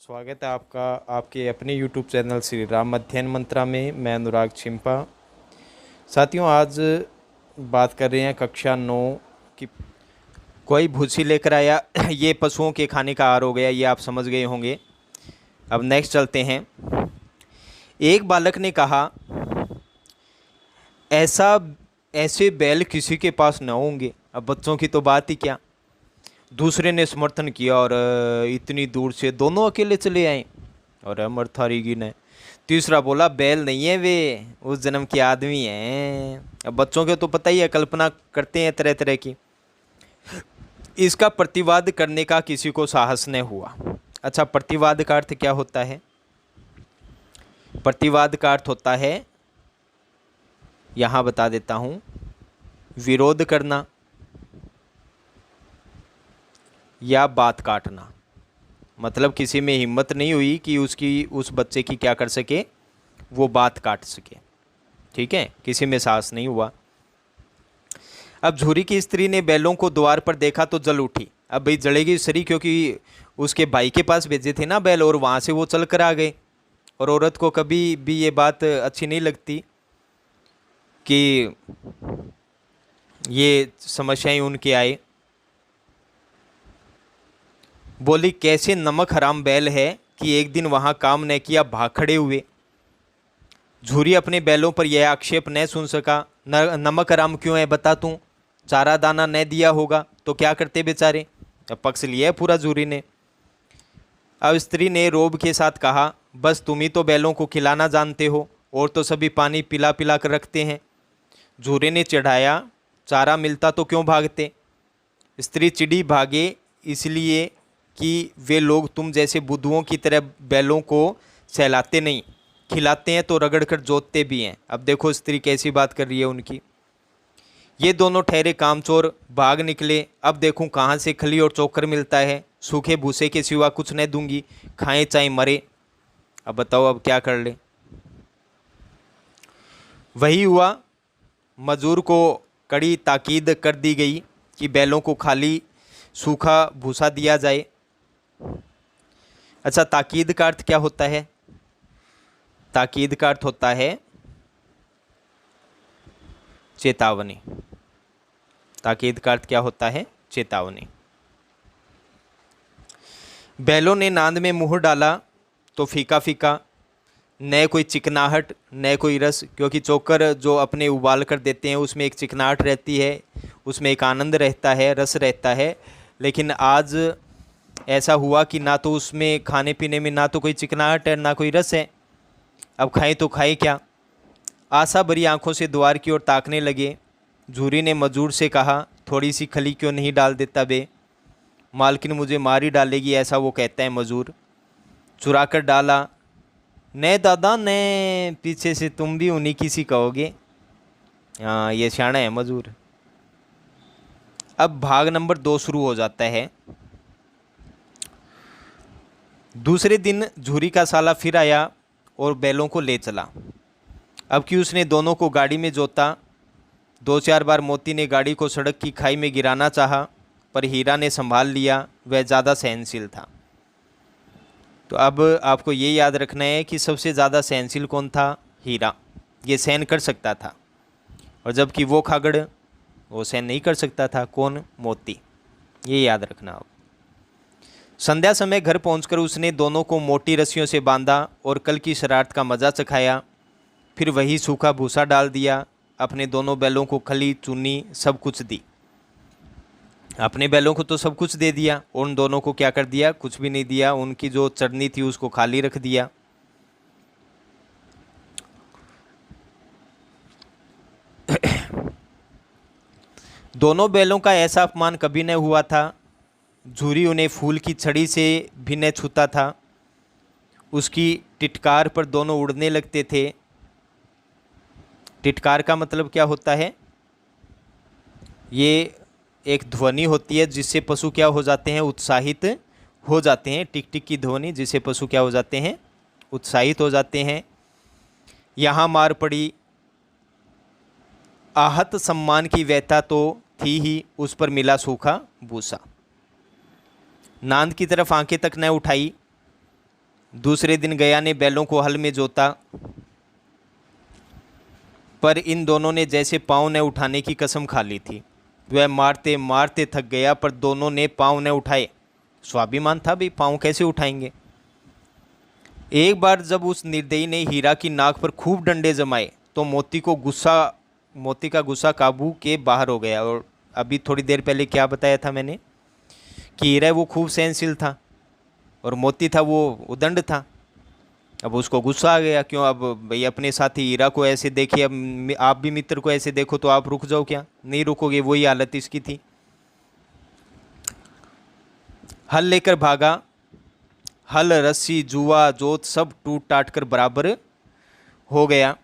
स्वागत है आपका आपके अपने YouTube चैनल श्री राम अध्ययन मंत्रा में। मैं अनुराग छिंपा। साथियों, आज बात कर रहे हैं कक्षा 9 की। कोई भूसी लेकर आया ये पशुओं के खाने का आहार हो गया, ये आप समझ गए होंगे। अब नेक्स्ट चलते हैं। एक बालक ने कहा, ऐसा ऐसे बैल किसी के पास न होंगे। अब बच्चों की तो बात ही क्या। दूसरे ने समर्थन किया और इतनी दूर से दोनों अकेले चले आए और अमर थारीगी ने। तीसरा बोला, बैल नहीं है वे, उस जन्म के आदमी हैं। अब बच्चों के तो पता ही है, कल्पना करते हैं तरह तरह की। इसका प्रतिवाद करने का किसी को साहस न हुआ। अच्छा, प्रतिवाद का अर्थ क्या होता है? प्रतिवाद का अर्थ होता है, यहाँ बता देता हूँ, विरोध करना या बात काटना। मतलब किसी में हिम्मत नहीं हुई कि उस बच्चे की क्या कर सके, वो बात काट सके। ठीक है, किसी में साहस नहीं हुआ। अब झूरी की स्त्री ने बैलों को द्वार पर देखा तो जल उठी। अब भाई जलेगी स्त्री, क्योंकि उसके भाई के पास भेजे थे ना बैल, और वहाँ से वो चल कर आ गए। और औरत को कभी भी ये बात अच्छी नहीं लगती कि ये समस्याएं उनके आए। बोली, कैसे नमक हराम बैल है कि एक दिन वहाँ काम न किया, भाग खड़े हुए। झूरी अपने बैलों पर यह आक्षेप न सुन सका। नमक हराम क्यों है बता तू, चारा दाना न दिया होगा तो क्या करते बेचारे। अब पक्ष लिया है पूरा झूरी ने। अब स्त्री ने रोब के साथ कहा, बस तुम ही तो बैलों को खिलाना जानते हो, और तो सभी पानी पिला पिला कर रखते हैं। झूरे ने चिढ़ाया, चारा मिलता तो क्यों भागते। स्त्री चिड़ी, भागे इसलिए कि वे लोग तुम जैसे बुद्धुओं की तरह बैलों को सहलाते नहीं, खिलाते हैं तो रगड़ कर जोतते भी हैं। अब देखो स्त्री कैसी बात कर रही है उनकी। ये दोनों ठहरे कामचोर, भाग निकले। अब देखूं कहाँ से खली और चोकर मिलता है। सूखे भूसे के सिवा कुछ न दूंगी, खाएं चाहे मरे। अब बताओ अब क्या कर ले। वही हुआ। मजूर को कड़ी ताकीद कर दी गई कि बैलों को खाली सूखा भूसा दिया जाए। अच्छा, ताकीद का अर्थ क्या होता है? ताकीद का अर्थ होता है चेतावनी। ताकीद का अर्थ क्या होता है? चेतावनी। बैलों ने नांद में मुंह डाला तो फीका फीका, न कोई चिकनाहट न कोई रस। क्योंकि चोकर जो अपने उबाल कर देते हैं उसमें एक चिकनाहट रहती है, उसमें एक आनंद रहता है, रस रहता है। लेकिन आज ऐसा हुआ कि ना तो उसमें खाने पीने में ना तो कोई चिकनाहट है ना कोई रस है। अब खाएं तो खाएं क्या। आशा भरी आंखों से द्वार की ओर ताकने लगे। झूरी ने मजूर से कहा, थोड़ी सी खली क्यों नहीं डाल देता बे, मालकिन मुझे मार ही डालेगी, ऐसा वो कहता है मजूर। चुरा कर डाला। ने दादा ने, पीछे से तुम भी उन्हीं की सी कहोगे। हाँ, ये शाना है मजूर। अब भाग नंबर 2 शुरू हो जाता है। दूसरे दिन झूरी का साला फिर आया और बैलों को ले चला। अब कि उसने दोनों को गाड़ी में जोता। 2-4 बार मोती ने गाड़ी को सड़क की खाई में गिराना चाहा, पर हीरा ने संभाल लिया, वह ज़्यादा सहनशील था। तो अब आपको ये याद रखना है कि सबसे ज़्यादा सहनशील कौन था? हीरा। ये सहन कर सकता था, और जबकि वो खागड़ वो सहन नहीं कर सकता था। कौन? मोती। ये याद रखना आप। संध्या समय घर पहुंचकर उसने दोनों को मोटी रस्सियों से बांधा और कल की शरारत का मज़ा चखाया। फिर वही सूखा भूसा डाल दिया। अपने दोनों बैलों को खली चुन्नी सब कुछ दी। अपने बैलों को तो सब कुछ दे दिया, उन दोनों को क्या कर दिया? कुछ भी नहीं दिया। उनकी जो चटनी थी उसको खाली रख दिया। दोनों बैलों का ऐसा अपमान कभी न हुआ था। झूरी उन्हें फूल की छड़ी से भी न छूता था। उसकी टिटकार पर दोनों उड़ने लगते थे। टिटकार का मतलब क्या होता है? ये एक ध्वनि होती है जिससे पशु क्या हो जाते हैं? उत्साहित हो जाते हैं। टिक टिक की ध्वनि जिससे पशु क्या हो जाते हैं? उत्साहित हो जाते हैं। यहाँ मार पड़ी। आहत सम्मान की व्यथा तो थी ही, उस पर मिला सूखा भूसा। नांद की तरफ आंखें तक न उठाई। दूसरे दिन गया ने बैलों को हल में जोता, पर इन दोनों ने जैसे पाँव न उठाने की कसम खा ली थी। वह मारते मारते थक गया, पर दोनों ने पाँव न उठाए। स्वाभिमान था भाई, पाँव कैसे उठाएंगे। एक बार जब उस निर्दयी ने हीरा की नाक पर खूब डंडे जमाए तो मोती का गुस्सा काबू के बाहर हो गया। और अभी थोड़ी देर पहले क्या बताया था मैंने कि हीरा वो खूब सहनशील था और मोती था वो उदंड था। अब उसको गुस्सा आ गया, क्यों, अब भाई अपने साथी हीरा को ऐसे देखिए, अब आप भी मित्र को ऐसे देखो तो आप रुक जाओ क्या, नहीं रुकोगे, वही हालत इसकी थी। हल लेकर भागा, हल रस्सी जुआ जोत सब टूट टाट कर बराबर हो गया।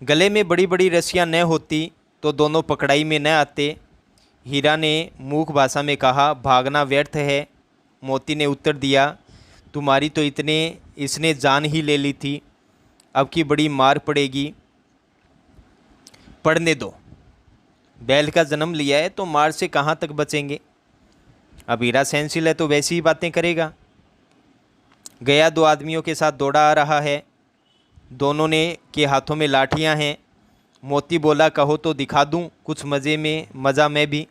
गले में बड़ी बड़ी रस्सियां न होती तो दोनों पकड़ाई में न आते। हीरा ने मूक भाषा में कहा, भागना व्यर्थ है। मोती ने उत्तर दिया, तुम्हारी तो इसने जान ही ले ली थी, अब की बड़ी मार पड़ेगी। पढ़ने दो, बैल का जन्म लिया है तो मार से कहाँ तक बचेंगे। अब हीरा सहनशील है तो वैसी ही बातें करेगा। गया दो आदमियों के साथ दौड़ा आ रहा है, दोनों ने के हाथों में लाठियां हैं। मोती बोला, कहो तो दिखा दूं कुछ मज़ा में भी।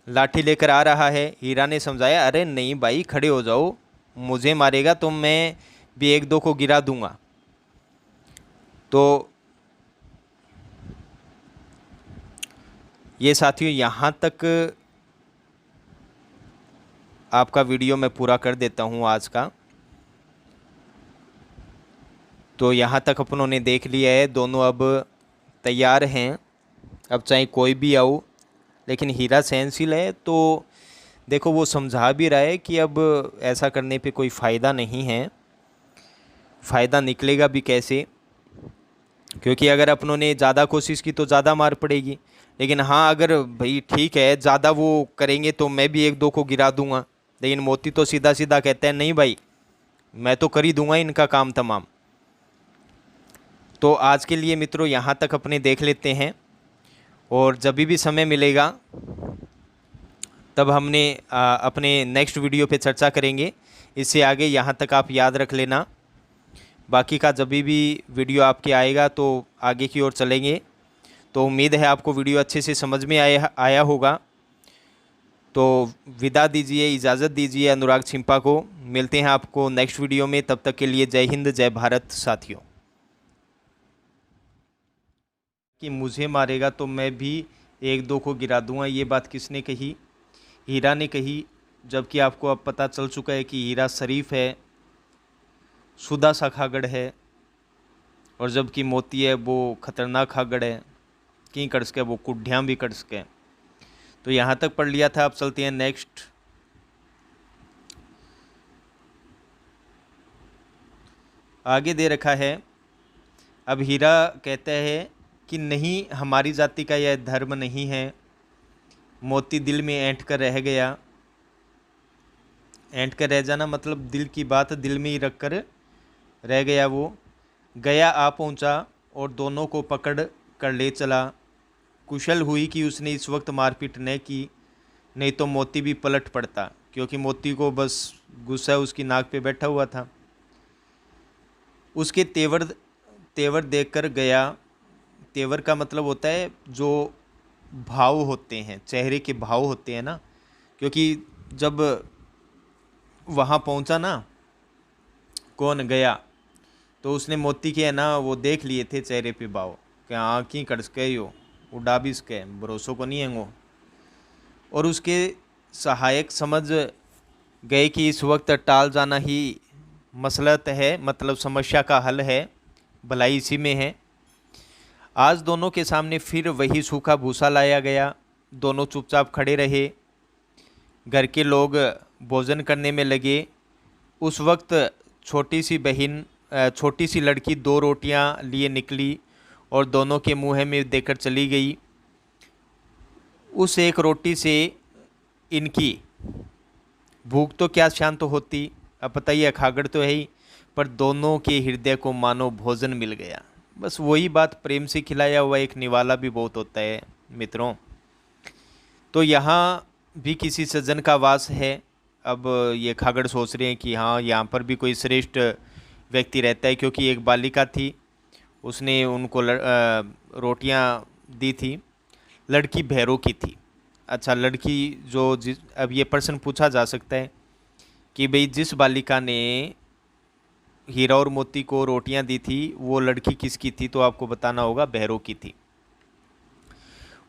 लाठी लेकर आ रहा है। हीरा ने समझाया, अरे नहीं भाई, खड़े हो जाओ, मुझे मारेगा तो मैं भी एक दो को गिरा दूंगा। तो ये साथियों, यहाँ तक आपका वीडियो मैं पूरा कर देता हूँ आज का। तो यहाँ तक अपनों ने देख लिया है, दोनों अब तैयार हैं, अब चाहे कोई भी आओ। लेकिन हीरा सहनशील है तो देखो वो समझा भी रहा है कि अब ऐसा करने पे कोई फ़ायदा नहीं है, फ़ायदा निकलेगा भी कैसे, क्योंकि अगर अपनों ने ज़्यादा कोशिश की तो ज़्यादा मार पड़ेगी। लेकिन हाँ, अगर भाई ठीक है ज़्यादा वो करेंगे तो मैं भी एक दो को गिरा दूंगा। लेकिन मोती तो सीधा सीधा कहता है, नहीं भाई, मैं तो कर ही दूंगा इनका काम तमाम। तो आज के लिए मित्रों यहाँ तक अपने देख लेते हैं, और जब भी समय मिलेगा तब अपने नेक्स्ट वीडियो पे चर्चा करेंगे। इससे आगे यहाँ तक आप याद रख लेना। बाकी का जब भी वीडियो आपके आएगा तो आगे की ओर चलेंगे। तो उम्मीद है आपको वीडियो अच्छे से समझ में आया होगा। तो विदा दीजिए, इजाज़त दीजिए अनुराग छिंपा को। मिलते हैं आपको नेक्स्ट वीडियो में, तब तक के लिए जय हिंद जय भारत साथियों। कि मुझे मारेगा तो मैं भी एक दो को गिरा दूंगा, ये बात किसने कही? हीरा ने कही। जबकि आपको अब पता चल चुका है कि हीरा शरीफ है, शुदा सा खागड़ है, और जबकि मोती है वो खतरनाक खागड़ है, की कर सके, वो कुड्ढियाँ भी कर सके। तो यहाँ तक पढ़ लिया था। अब चलते हैं नेक्स्ट। आगे दे रखा है, अब हीरा कहता है कि नहीं, हमारी जाति का यह धर्म नहीं है। मोती दिल में ऐंठ कर रह गया। ऐंठ कर रह जाना मतलब दिल की बात दिल में ही रख कर रह गया। वो गया आ पहुंचा और दोनों को पकड़ कर ले चला। कुशल हुई कि उसने इस वक्त मारपीट न की, नहीं तो मोती भी पलट पड़ता, क्योंकि मोती को बस गुस्सा उसकी नाक पे बैठा हुआ था। उसके तेवर देखकर गया। तेवर का मतलब होता है जो भाव होते हैं, चेहरे के भाव होते हैं ना। क्योंकि जब वहाँ पहुँचा ना, कौन गया, तो उसने मोती के है ना वो देख लिए थे चेहरे पे भाव, कि हाँ की कड़स के हो, उड़ा भी इसके भरोसों को नहीं है वो। और उसके सहायक समझ गए कि इस वक्त टाल जाना ही मसलहत है, मतलब समस्या का हल है, भलाई इसी में है। आज दोनों के सामने फिर वही सूखा भूसा लाया गया। दोनों चुपचाप खड़े रहे। घर के लोग भोजन करने में लगे। उस वक्त छोटी सी लड़की 2 रोटियां लिए निकली और दोनों के मुंह में देकर चली गई। उस एक रोटी से इनकी भूख तो क्या शांत होती, अब बताइए, खागड़ तो है ही, पर दोनों के हृदय को मानो भोजन मिल गया। बस वही बात, प्रेम से खिलाया हुआ एक निवाला भी बहुत होता है मित्रों। तो यहाँ भी किसी सज्जन का वास है। अब ये खागड़ सोच रहे हैं कि हाँ यहाँ पर भी कोई श्रेष्ठ व्यक्ति रहता है, क्योंकि एक बालिका थी, उसने उनको रोटियां दी थी। लड़की भैरों की थी। अच्छा, लड़की जो जिस अब ये प्रश्न पूछा जा सकता है कि भाई जिस बालिका ने हीरा और मोती को रोटियां दी थी वो लड़की किसकी थी, तो आपको बताना होगा भैरों की थी।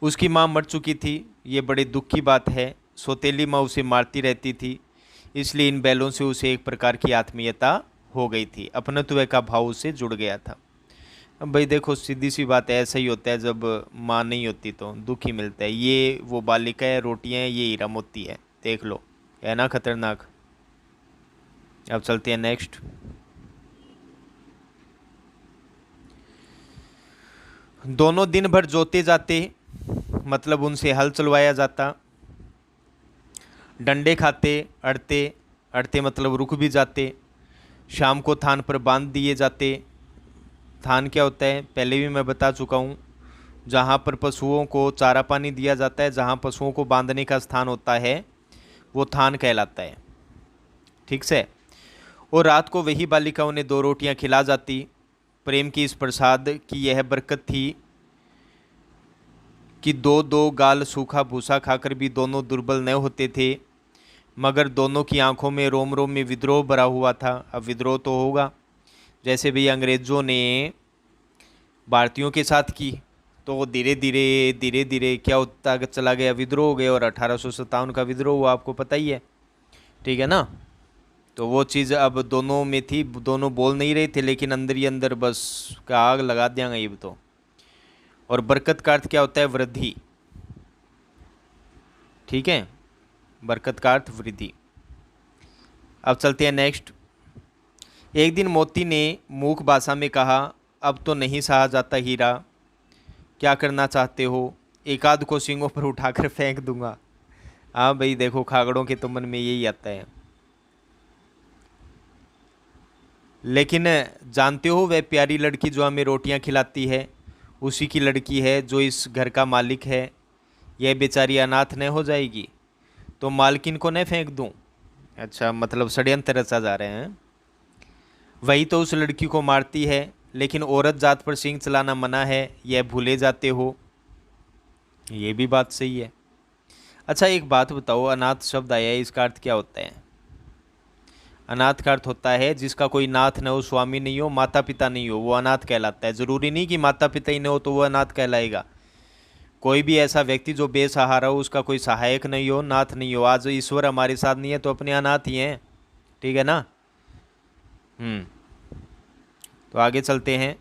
उसकी माँ मर चुकी थी, ये बड़े दुख की बात है। सौतेली माँ उसे मारती रहती थी, इसलिए इन बैलों से उसे एक प्रकार की आत्मीयता हो गई थी, अपनत्व का भाव उससे जुड़ गया था। अब भाई देखो, सीधी सी बात है, ऐसा ही होता है, जब माँ नहीं होती तो दुख ही मिलता है। ये वो बालिका है, रोटियाँ हैं, ये हीरा मोती है, देख लो, है ना खतरनाक। अब चलते हैं नेक्स्ट। दोनों दिन भर जोते जाते, मतलब उनसे हल चलवाया जाता। डंडे खाते, अड़ते, अड़ते मतलब रुक भी जाते। शाम को थान पर बांध दिए जाते। थान क्या होता है पहले भी मैं बता चुका हूँ, जहाँ पर पशुओं को चारा पानी दिया जाता है, जहाँ पशुओं को बांधने का स्थान होता है, वो थान कहलाता है, ठीक से। और रात को वही बालिका उन्हें 2 रोटियां खिला जाती। प्रेम की इस प्रसाद की यह बरकत थी कि 2-2 गाल सूखा भूसा खाकर भी दोनों दुर्बल न होते थे, मगर दोनों की आंखों में रोम रोम में विद्रोह भरा हुआ था। अब विद्रोह तो होगा, जैसे भी अंग्रेज़ों ने भारतीयों के साथ की, तो धीरे धीरे क्या होता चला गया, विद्रोह हो गया, और 1857 का विद्रोह हुआ, आपको पता ही है, ठीक है ना। तो वो चीज़ अब दोनों में थी, दोनों बोल नहीं रहे थे, लेकिन अंदर ही अंदर बस का आग लगा देंगे ये तो। और बरकत का अर्थ क्या होता है, वृद्धि, ठीक है, बरकत का अर्थ वृद्धि। अब चलते हैं नेक्स्ट। एक दिन मोती ने मूक भाषा में कहा, अब तो नहीं सहा जाता हीरा, क्या करना चाहते हो, एक आध को सींगों पर उठाकर फेंक दूंगा। हाँ भाई देखो, खागड़ों के तो मन में यही आता है। लेकिन जानते हो वह प्यारी लड़की जो हमें रोटियां खिलाती है, उसी की लड़की है जो इस घर का मालिक है। यह बेचारी अनाथ न हो जाएगी तो मालकिन को न फेंक दूं। अच्छा, मतलब षड्यंत्र रचा जा रहे हैं। वही तो उस लड़की को मारती है, लेकिन औरत जात पर सींग चलाना मना है, यह भूले जाते हो। ये भी बात सही है। अच्छा एक बात बताओ, अनाथ शब्द आया है, इसका अर्थ क्या होता है। अनाथ का अर्थ होता है जिसका कोई नाथ न हो, स्वामी नहीं हो, माता पिता नहीं हो, वो अनाथ कहलाता है। ज़रूरी नहीं कि माता पिता ही न हो तो वो अनाथ कहलाएगा। कोई भी ऐसा व्यक्ति जो बेसहारा हो, उसका कोई सहायक नहीं हो, नाथ नहीं हो। आज ईश्वर हमारे साथ नहीं है तो अपने अनाथ ही हैं, ठीक है ना। तो आगे चलते हैं।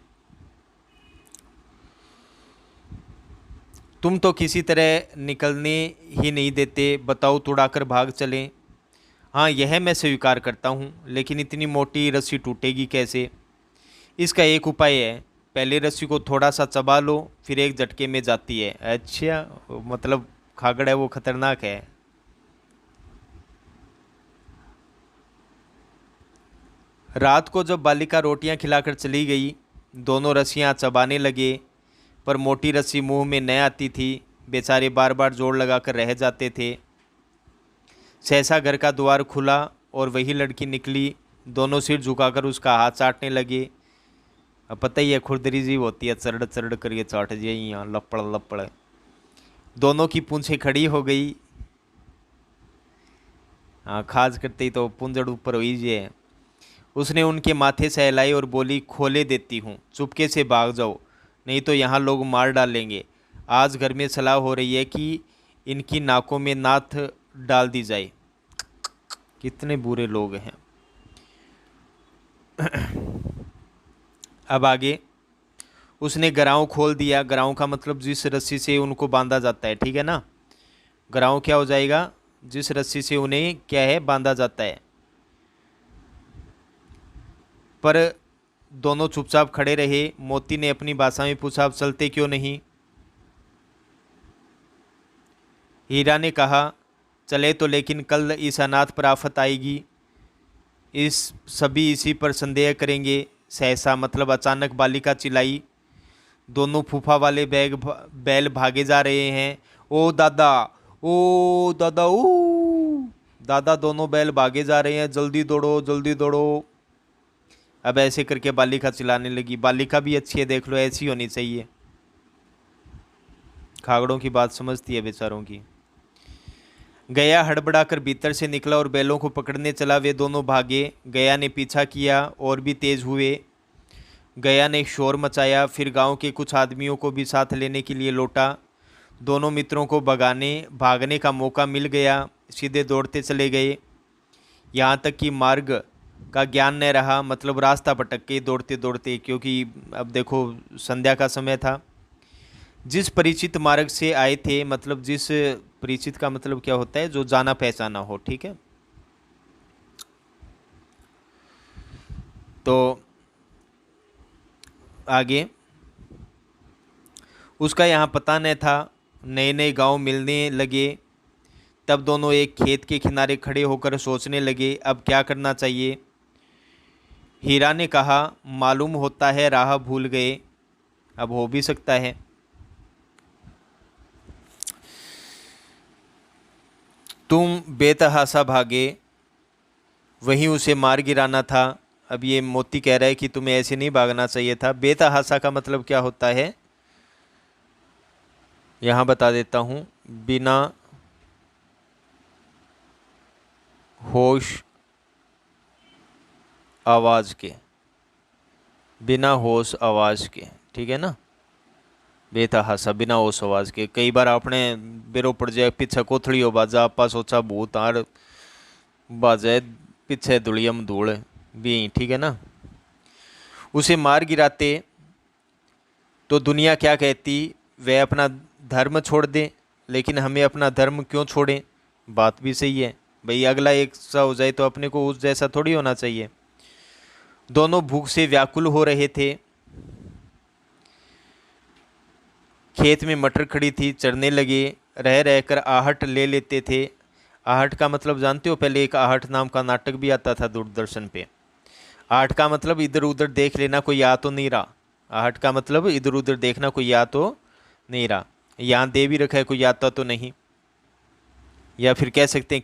तुम तो किसी तरह निकलने ही नहीं देते, बताओ तुड़ाकर भाग चलें। हाँ यह मैं स्वीकार करता हूँ, लेकिन इतनी मोटी रस्सी टूटेगी कैसे। इसका एक उपाय है, पहले रस्सी को थोड़ा सा चबा लो, फिर एक झटके में जाती है। अच्छा, मतलब खागड़ है वो खतरनाक है। रात को जब बालिका रोटियां खिलाकर चली गई, दोनों रस्सियां चबाने लगे, पर मोटी रस्सी मुंह में न आती थी। बेचारे बार बार जोर लगाकर रह जाते थे। सहसा घर का द्वार खुला और वही लड़की निकली। दोनों सिर झुकाकर उसका हाथ चाटने लगे। अब पता ही है, खुरदरी जीव होती है, चरड़ चरड़ करके चाट जाए, यहाँ लपड़ लपड़। दोनों की पूंछें खड़ी हो गई। हाँ, खास करते ही तो पूंजड़ ऊपर हो ही है। उसने उनके माथे सहलाई और बोली, खोले देती हूँ, चुपके से भाग जाओ, नहीं तो यहाँ लोग मार डालेंगे। आज घर में सलाह हो रही है कि इनकी नाकों में नाथ डाल दी जाए। कितने बुरे लोग हैं। अब आगे, उसने गराव खोल दिया। गराव का मतलब जिस रस्सी से उनको बांधा जाता है, ठीक है ना। गराव क्या हो जाएगा, जिस रस्सी से उन्हें क्या है, बांधा जाता है। पर दोनों चुपचाप खड़े रहे। मोती ने अपनी भाषा में पूछा, अब चलते क्यों नहीं। हीरा ने कहा, चले तो, लेकिन कल इस अनाथ पर आफत आएगी, सभी इसी पर संदेह करेंगे। सहसा मतलब अचानक बालिका चिल्लाई, दोनों फूफा वाले बैल भागे जा रहे हैं। ओ दादा, ओ दादा, ओ दादा, दोनों बैल भागे जा रहे हैं, जल्दी दौड़ो जल्दी दौड़ो। अब ऐसे करके बालिका चिल्लाने लगी। बालिका भी अच्छी है, देख लो, ऐसी होनी चाहिए, खागड़ों की बात समझती है बेचारों की। गया हड़बड़ा कर भीतर से निकला और बैलों को पकड़ने चला। वे दोनों भागे। गया ने पीछा किया और भी तेज हुए। गया ने शोर मचाया, फिर गांव के कुछ आदमियों को भी साथ लेने के लिए लौटा। दोनों मित्रों को भागने का मौका मिल गया। सीधे दौड़ते चले गए, यहाँ तक कि मार्ग का ज्ञान न रहा, मतलब रास्ता भटक के दौड़ते दौड़ते, क्योंकि अब देखो संध्या का समय था। जिस परिचित मार्ग से आए थे, मतलब जिस परिचित का मतलब क्या होता है, जो जाना पहचाना हो, ठीक है। तो आगे उसका यहाँ पता न था। नए नए गांव मिलने लगे। तब दोनों एक खेत के किनारे खड़े होकर सोचने लगे, अब क्या करना चाहिए। हीरा ने कहा, मालूम होता है राह भूल गए। अब हो भी सकता है। तुम बेतहासा भागे, वहीं उसे मार गिराना था। अब ये मोती कह रहा है कि तुम्हें ऐसे नहीं भागना चाहिए था। बेतहासा का मतलब क्या होता है, यहाँ बता देता हूँ। बिना होश आवाज़ के, बिना होश आवाज़ के, ठीक है ना। बेतहासा बिना होश आवाज़ के। कई बार आपने बेरो पड़ जाए, पीछे कोथड़ी हो बाजा, आपा सोचा भूत आर बाजे, पीछे धुलियम धूल भी, ठीक है ना। उसे मार गिराते तो दुनिया क्या कहती, वह अपना धर्म छोड़ दे। लेकिन हमें अपना धर्म क्यों छोड़ें, बात भी सही है भाई। अगला एक सा हो जाए तो अपने को उस जैसा थोड़ी होना चाहिए। दोनों भूख से व्याकुल हो रहे थे। खेत में मटर खड़ी थी, चरने लगे। रह रहकर आहट ले लेते थे। आहट का मतलब जानते हो, पहले एक आहट नाम का नाटक भी आता था दूरदर्शन पे। आहट का मतलब इधर उधर देख लेना, कोई आ तो नहीं रहा। आहट का मतलब इधर उधर देखना, कोई आ तो नहीं रहा। यहाँ दे भी रखा है, कोई आता तो नहीं। या फिर कह सकते हैं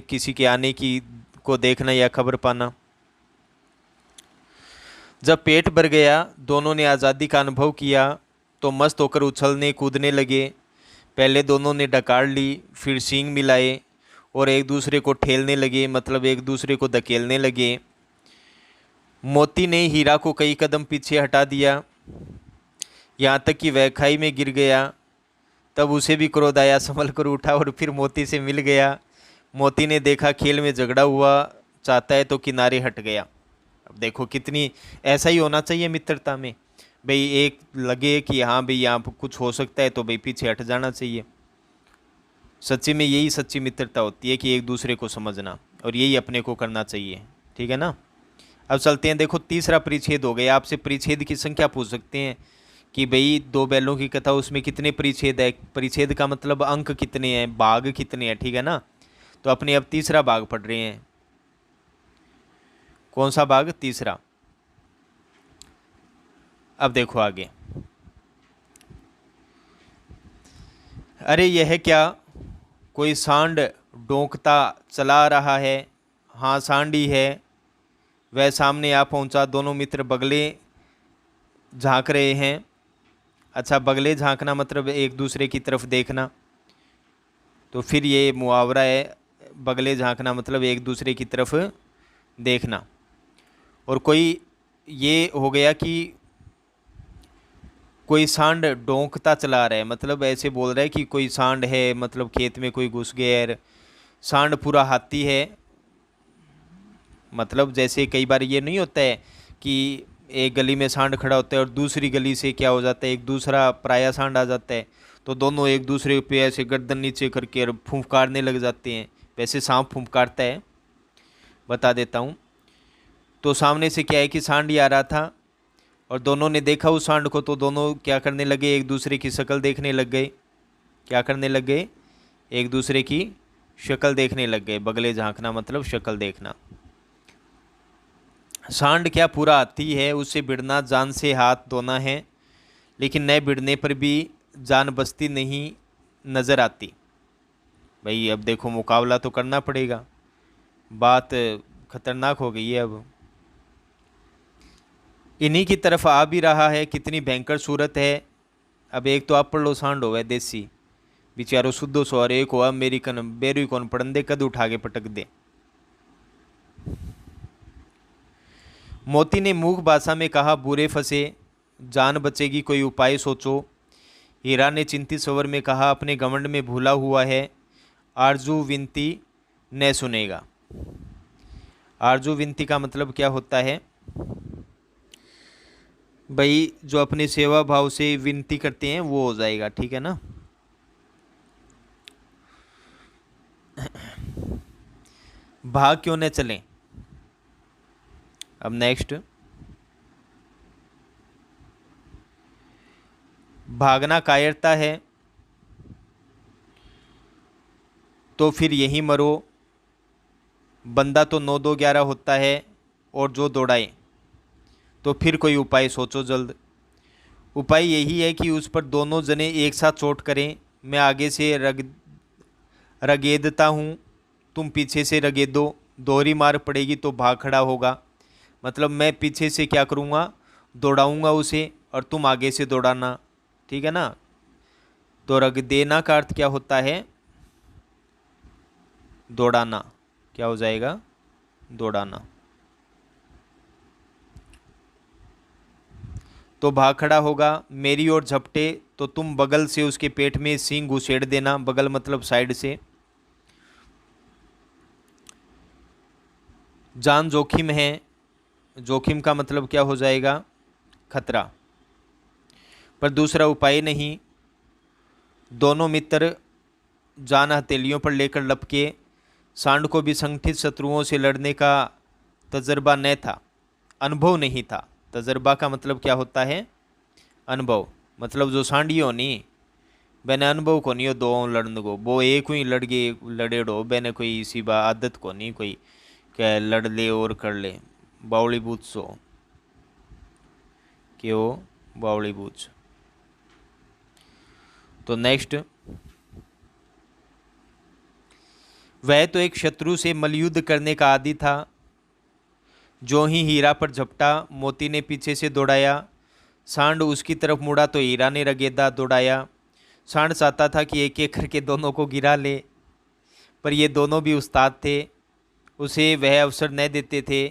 किसी के आने की को देखना या खबर पाना। जब पेट भर गया, दोनों ने आज़ादी का अनुभव किया तो मस्त होकर उछलने कूदने लगे। पहले दोनों ने डकार ली, फिर सींग मिलाए और एक दूसरे को ठेलने लगे, मतलब एक दूसरे को धकेलने लगे। मोती ने हीरा को कई कदम पीछे हटा दिया, यहाँ तक कि वह खाई में गिर गया। तब उसे भी क्रोध आया, संभल कर उठा और फिर मोती से मिल गया। मोती ने देखा खेल में झगड़ा हुआ चाहता है तो किनारे हट गया। अब देखो कितनी, ऐसा ही होना चाहिए मित्रता में भाई। एक लगे कि हाँ भाई यहाँ कुछ हो सकता है तो भाई पीछे हट जाना चाहिए। सच्ची में यही सच्ची मित्रता होती है कि एक दूसरे को समझना, और यही अपने को करना चाहिए, ठीक है ना। अब चलते हैं, देखो तीसरा परिच्छेद हो गया। आपसे परिच्छेद की संख्या पूछ सकते हैं कि भाई दो बैलों की कथा, उसमें कितने परिच्छेद है। परिच्छेद का मतलब अंक कितने हैं, भाग कितने हैं, ठीक है ना। तो अपने अब तीसरा भाग पढ़ रहे हैं। कौन सा भाग, तीसरा। अब देखो आगे। अरे यह क्या, कोई सांड डोंकता चला रहा है। हाँ सांड ही है। वह सामने आ पहुंचा। दोनों मित्र बगले झांक रहे हैं। अच्छा, बगले झांकना मतलब एक दूसरे की तरफ देखना, तो फिर ये मुहावरा है। बगले झांकना मतलब एक दूसरे की तरफ देखना। और कोई, ये हो गया कि कोई सांड डोंकता चला रहा है, मतलब ऐसे बोल रहा है कि कोई सांड है, मतलब खेत में कोई घुस गया है। सांड पूरा हाथी है, मतलब जैसे कई बार ये नहीं होता है कि एक गली में सांड खड़ा होता है और दूसरी गली से क्या हो जाता है, एक दूसरा पराया सांड आ जाता है, तो दोनों एक दूसरे पे ऐसे गर्दन नीचे करके फुंफकारने लग जाते हैं। वैसे सांप फुंफकारता है, बता देता हूँ। तो सामने से क्या है कि सांड ही आ रहा था और दोनों ने देखा उस सांड को, तो दोनों क्या करने लगे, एक दूसरे की शक्ल देखने लग गए। क्या करने लग गए, एक दूसरे की शक्ल देखने लग गए। बगले झांकना मतलब शक्ल देखना। सांड क्या पूरा हाथी है, उससे भिड़ना जान से हाथ धोना है, लेकिन न भिड़ने पर भी जान बचती नहीं नजर आती। भाई अब देखो मुकाबला तो करना पड़ेगा, बात खतरनाक हो गई है अब। इन्हीं की तरफ आ भी रहा है, कितनी भयंकर सूरत है। अब एक तो आप पढ़ लो सांड हो गए देसी बेचारो शुद्धो सो, और एक हो अमेरिकन बेरी कौन पड़ंदे कद उठा के पटक दे। मोती ने मूक भाषा में कहा, बुरे फंसे, जान बचेगी, कोई उपाय सोचो। हीरा ने चिंतित स्वर में कहा, अपने घमंड में भूला हुआ है, आरजू विनती न सुनेगा। आरजू विनती का मतलब क्या होता है भाई, जो अपने सेवा भाव से विनती करते हैं वो हो जाएगा, ठीक है ना। भाग क्यों न चलें। अब नेक्स्ट, भागना कायरता है तो फिर यहीं मरो, बंदा तो 9 2 11 होता है, और जो दौड़ाए, तो फिर कोई उपाय सोचो जल्द। उपाय यही है कि उस पर दोनों जने एक साथ चोट करें, मैं आगे से रगेदता हूँ, तुम पीछे से रगेदो, दोहरी मार पड़ेगी तो भाग खड़ा होगा। मतलब मैं पीछे से क्या करूँगा, दौड़ाऊँगा उसे, और तुम आगे से दौड़ाना, ठीक है ना। तो रग देना का अर्थ क्या होता है, दौड़ाना, क्या हो जाएगा, दौड़ाना। तो भाग खड़ा होगा, मेरी ओर झपटे तो तुम बगल से उसके पेट में सींग घुसेड़ देना, बगल मतलब साइड से। जान जोखिम है, जोखिम का मतलब क्या हो जाएगा, खतरा, पर दूसरा उपाय नहीं। दोनों मित्र जान हथेलियों पर लेकर लपके। सांड को भी संगठित शत्रुओं से लड़ने का तजर्बा न था, अनुभव नहीं था। तजर्बा का मतलब क्या होता है, अनुभव। मतलब जो सांडियो नहीं मैंने अनुभव को नहीं हो दो लड़ने को, वो एक ही लड़ेड़ो मैंने कोई इसी बा आदत को नहीं, कोई क्या लड़ ले और कर ले, बावली बूझ सो क्यों, बावली बूझ। तो नेक्स्ट, वह तो एक शत्रु से मलयुद्ध करने का आदी था, जो ही हीरा पर झपटा, मोती ने पीछे से दौड़ाया। सांड उसकी तरफ मुड़ा तो हीरा ने रगेदा दौड़ाया। सांड चाहता था कि एक एक करके दोनों को गिरा ले, पर ये दोनों भी उस्ताद थे, उसे वह अवसर न देते थे।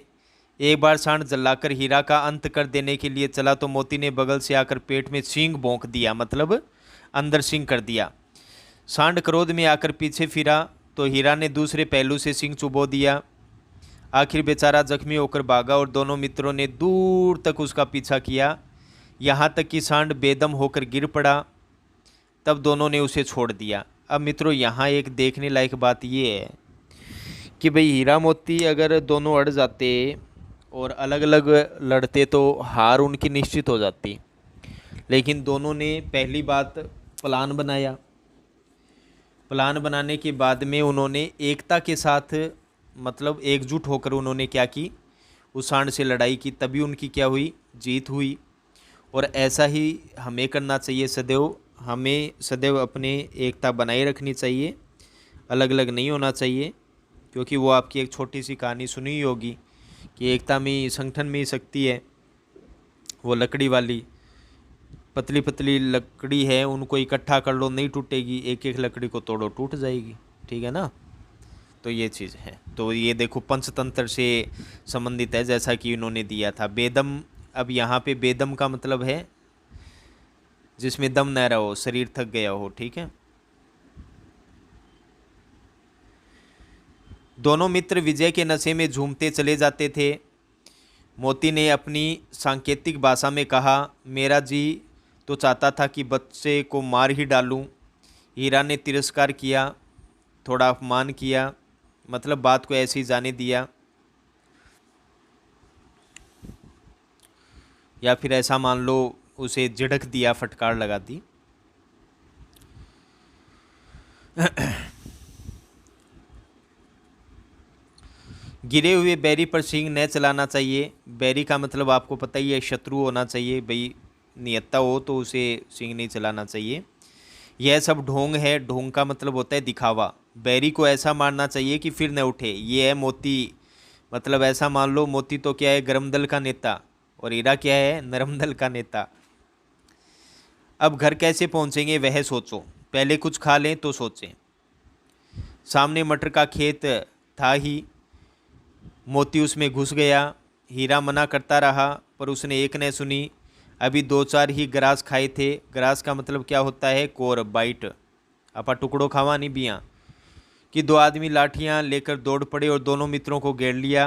एक बार सांड जलाकर हीरा का अंत कर देने के लिए चला तो मोती ने बगल से आकर पेट में सींग भोंक दिया, मतलब अंदर सींग कर दिया। सांड क्रोध में आकर पीछे फिरा तो हीरा ने दूसरे पहलू से सींग चुबो दिया। आखिर बेचारा जख्मी होकर भागा और दोनों मित्रों ने दूर तक उसका पीछा किया, यहाँ तक कि सांड बेदम होकर गिर पड़ा। तब दोनों ने उसे छोड़ दिया। अब मित्रों यहाँ एक देखने लायक बात ये है कि भाई हीरा मोती अगर दोनों अड़ जाते और अलग अलग लड़ते तो हार उनकी निश्चित हो जाती, लेकिन दोनों ने पहली बात प्लान बनाया। प्लान बनाने के बाद में उन्होंने एकता के साथ, मतलब एकजुट होकर उन्होंने क्या की, उस सांड से लड़ाई की, तभी उनकी क्या हुई, जीत हुई। और ऐसा ही हमें करना चाहिए सदैव, हमें सदैव अपने एकता बनाए रखनी चाहिए, अलग अलग नहीं होना चाहिए। क्योंकि वो आपकी एक छोटी सी कहानी सुनी ही होगी कि एकता में संगठन में ही शक्ति है। वो लकड़ी वाली पतली पतली लकड़ी है, उनको इकट्ठा कर लो नहीं टूटेगी, एक एक लकड़ी को तोड़ो टूट जाएगी, ठीक है ना। तो ये चीज़ है। तो ये देखो पंचतंत्र से संबंधित है, जैसा कि इन्होंने दिया था बेदम। अब यहाँ पे बेदम का मतलब है जिसमें दम न रहो, शरीर थक गया हो, ठीक है। दोनों मित्र विजय के नशे में झूमते चले जाते थे। मोती ने अपनी सांकेतिक भाषा में कहा, मेरा जी तो चाहता था कि बच्चे को मार ही डालूं। हीरा ने तिरस्कार किया, थोड़ा अपमान किया, मतलब बात को ऐसे ही जाने दिया, या फिर ऐसा मान लो उसे झिड़क दिया, फटकार लगा दी। गिरे हुए बैरी पर सींग न चलाना चाहिए। बैरी का मतलब आपको पता ही है, शत्रु होना चाहिए भाई, नियत्ता हो तो उसे सींग नहीं चलाना चाहिए। यह सब ढोंग है। ढोंग का मतलब होता है दिखावा, बैरी को ऐसा मारना चाहिए कि फिर न उठे। ये है मोती, मतलब ऐसा मान लो मोती तो क्या है, गरम दल का नेता, और हीरा क्या है, नरम दल का नेता। अब घर कैसे पहुंचेंगे वह सोचो, पहले कुछ खा लें तो सोचें। सामने मटर का खेत था ही, मोती उसमें घुस गया। हीरा मना करता रहा पर उसने एक न सुनी। अभी 2-4 ही ग्रास खाए थे। ग्रास का मतलब क्या होता है, कोर, बाइट, आपा टुकड़ो खावा नहीं बिया। कि 2 आदमी लाठियां लेकर दौड़ पड़े और दोनों मित्रों को घेर लिया।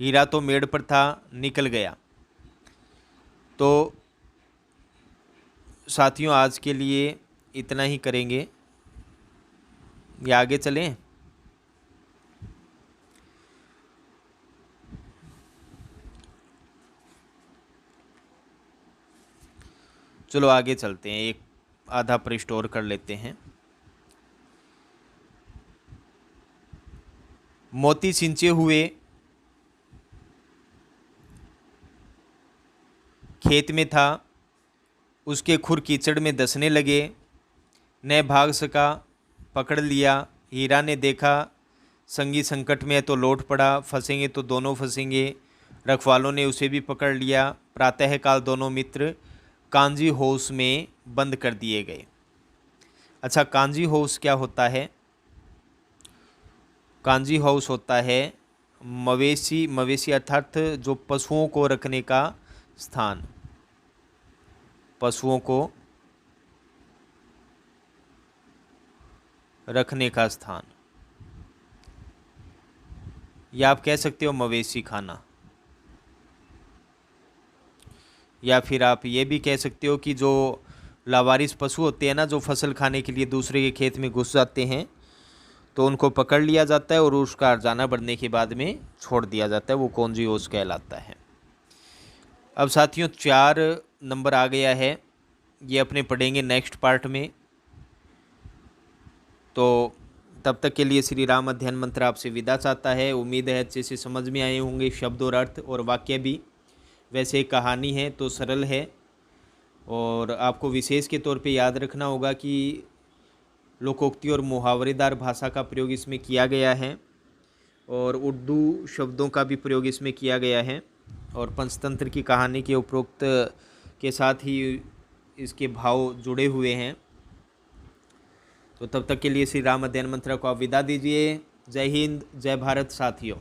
हीरा तो मेड़ पर था, निकल गया। तो साथियों आज के लिए इतना ही करेंगे, या आगे चलें? चलो आगे चलते हैं, एक आधा पृष्ठ और कर लेते हैं। मोती सिंचे हुए खेत में था, उसके खुर कीचड़ में धंसने लगे। न भाग सका, पकड़ लिया। हीरा ने देखा संगी संकट में है तो लौट पड़ा, फंसेंगे तो दोनों फंसेंगे। रखवालों ने उसे भी पकड़ लिया। प्रातःकाल दोनों मित्र कांजी हाउस में बंद कर दिए गए। अच्छा, कांजी हाउस क्या होता है? कांजी हाउस होता है मवेशी अर्थात जो पशुओं को रखने का स्थान, पशुओं को रखने का स्थान, या आप कह सकते हो मवेशी खाना, या फिर आप ये भी कह सकते हो कि जो लावारिस पशु होते हैं ना, जो फसल खाने के लिए दूसरे के खेत में घुस जाते हैं, तो उनको पकड़ लिया जाता है और उसका अर्जाना बढ़ने के बाद में छोड़ दिया जाता है, वो कॉन्जियोस कहलाता है। अब साथियों 4 नंबर आ गया है, ये अपने पढ़ेंगे नेक्स्ट पार्ट में। तो तब तक के लिए श्री राम अध्ययन मंत्र आपसे विदा चाहता है। उम्मीद है अच्छे से समझ में आए होंगे शब्द और अर्थ और वाक्य भी। वैसे कहानी है तो सरल है, और आपको विशेष के तौर पे याद रखना होगा कि लोकोक्ति और मुहावरेदार भाषा का प्रयोग इसमें किया गया है, और उर्दू शब्दों का भी प्रयोग इसमें किया गया है, और पंचतंत्र की कहानी के उपरोक्त के साथ ही इसके भाव जुड़े हुए हैं। तो तब तक के लिए श्री राम अध्ययन मंत्र को आप विदा दीजिए। जय हिंद, जय भारत साथियों।